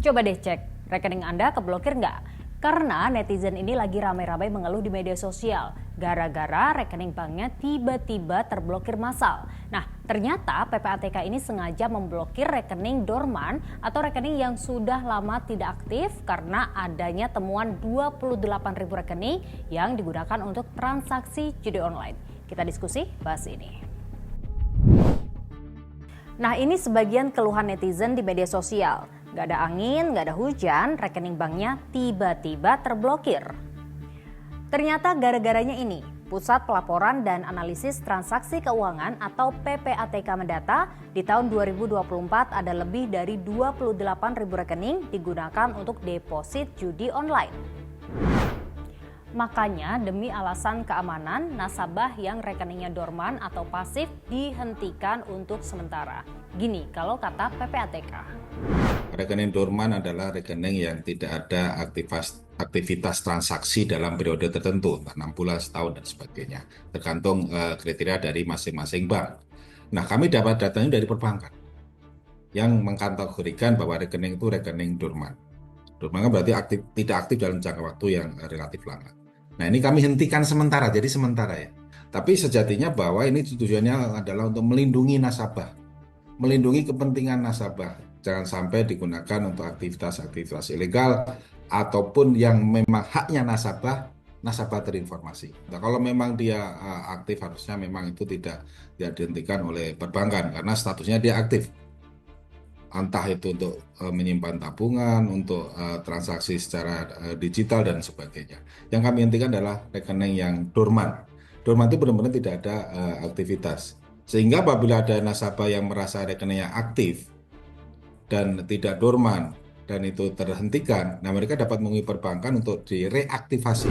Coba deh cek, rekening Anda keblokir nggak? Karena netizen ini lagi ramai-ramai mengeluh di media sosial gara-gara rekening banknya tiba-tiba terblokir massal. Nah, ternyata PPATK ini sengaja memblokir rekening dorman atau rekening yang sudah lama tidak aktif karena adanya temuan 28.000 rekening yang digunakan untuk transaksi judi online. Kita diskusi bahas ini. Nah, ini sebagian keluhan netizen di media sosial. Gak ada angin, gak ada hujan, rekening banknya tiba-tiba terblokir. Ternyata gara-garanya ini, Pusat Pelaporan dan Analisis Transaksi Keuangan atau PPATK mendata di tahun 2024 ada lebih dari 28.000 rekening digunakan untuk deposit judi online. Makanya demi alasan keamanan, nasabah yang rekeningnya dorman atau pasif dihentikan untuk sementara. Gini kalau kata PPATK. Rekening dorman adalah rekening yang tidak ada aktivitas transaksi dalam periode tertentu, 6 bulan, setahun, dan sebagainya. Tergantung kriteria dari masing-masing bank. Nah, kami dapat datanya dari perbankan yang mengkategorikan bahwa rekening itu rekening dorman. Dorman kan berarti tidak aktif dalam jangka waktu yang relatif lama. Nah, ini kami hentikan sementara, jadi sementara ya. Tapi sejatinya bahwa ini tujuannya adalah untuk melindungi nasabah, melindungi kepentingan nasabah. Jangan sampai digunakan untuk aktivitas-aktivitas ilegal ataupun yang memang haknya nasabah terinformasi. Nah, kalau memang dia aktif, harusnya memang itu tidak dihentikan oleh perbankan karena statusnya dia aktif. Entah itu untuk menyimpan tabungan, untuk transaksi secara digital dan sebagainya. Yang kami hentikan adalah rekening yang dorman. Dorman itu benar-benar tidak ada aktivitas. Sehingga apabila ada nasabah yang merasa rekeningnya aktif dan tidak dorman dan itu terhentikan, nah mereka dapat menghubungi perbankan untuk direaktivasi.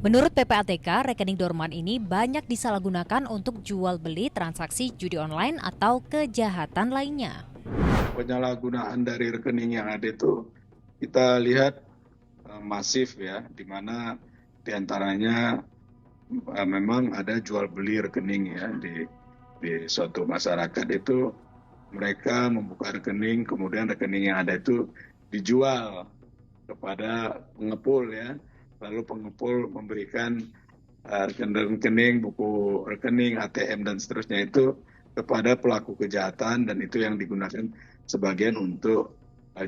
Menurut PPATK, rekening dorman ini banyak disalahgunakan untuk jual beli transaksi judi online atau kejahatan lainnya. Penyalahgunaan dari rekening yang ada itu kita lihat masif ya, di mana diantaranya memang ada jual beli rekening ya di suatu masyarakat itu mereka membuka rekening, kemudian rekening yang ada itu dijual kepada pengepul ya, lalu pengepul memberikan rekening, buku rekening, ATM dan seterusnya itu kepada pelaku kejahatan dan itu yang digunakan sebagian untuk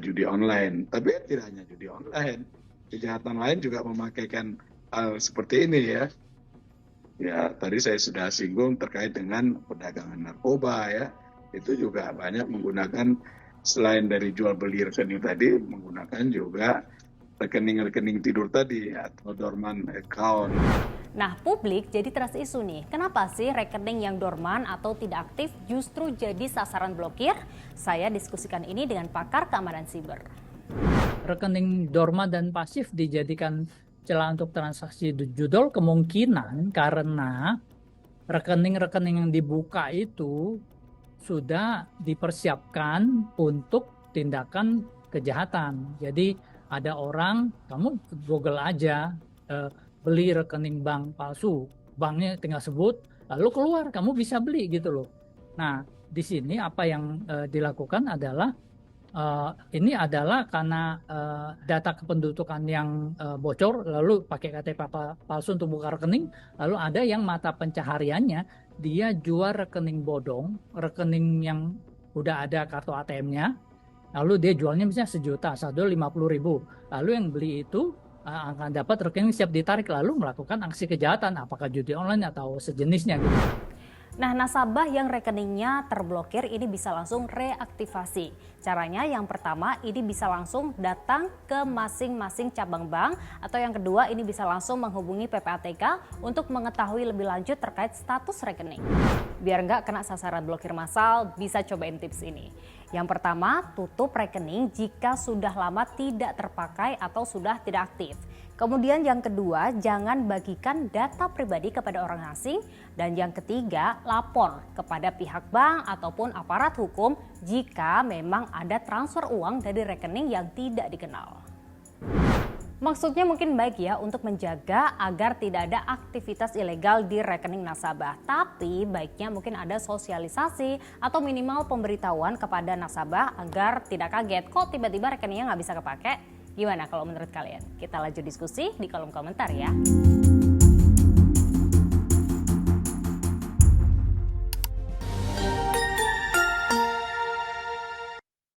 judi online. Tapi tidak hanya judi online, kejahatan lain juga memakaikan hal seperti ini ya. Ya, tadi saya sudah singgung terkait dengan perdagangan narkoba ya. Itu juga banyak menggunakan selain dari jual beli rekening tadi, menggunakan juga rekening-rekening tidur tadi atau dormant account. Nah, publik jadi isu nih. Kenapa sih rekening yang dorman atau tidak aktif justru jadi sasaran blokir? Saya diskusikan ini dengan pakar keamanan siber. Rekening dorman dan pasif dijadikan celah untuk transaksi judol kemungkinan karena rekening-rekening yang dibuka itu sudah dipersiapkan untuk tindakan kejahatan. Jadi ada orang, kamu Google aja, beli rekening bank palsu, banknya tinggal sebut, lalu keluar, kamu bisa beli gitu loh. Nah, di sini apa yang dilakukan adalah ini adalah karena data kependudukan yang bocor, lalu pakai KTP palsu untuk buka rekening, lalu ada yang mata pencahariannya dia jual rekening bodong, rekening yang udah ada kartu ATM-nya, lalu dia jualnya misalnya 1 juta, 150.000, lalu yang beli itu akan dapat rekening siap ditarik lalu melakukan aksi kejahatan, apakah judi online atau sejenisnya gitu. Nah, nasabah yang rekeningnya terblokir ini bisa langsung reaktivasi. Caranya yang pertama ini bisa langsung datang ke masing-masing cabang bank atau yang kedua ini bisa langsung menghubungi PPATK untuk mengetahui lebih lanjut terkait status rekening. Biar nggak kena sasaran blokir massal, bisa cobain tips ini. Yang pertama, tutup rekening jika sudah lama tidak terpakai atau sudah tidak aktif. Kemudian yang kedua, jangan bagikan data pribadi kepada orang asing. Dan yang ketiga, lapor kepada pihak bank ataupun aparat hukum jika memang ada transfer uang dari rekening yang tidak dikenal. Maksudnya mungkin baik ya untuk menjaga agar tidak ada aktivitas ilegal di rekening nasabah. Tapi baiknya mungkin ada sosialisasi atau minimal pemberitahuan kepada nasabah agar tidak kaget kok tiba-tiba rekeningnya nggak bisa kepake. Gimana kalau menurut kalian? Kita lanjut diskusi di kolom komentar ya.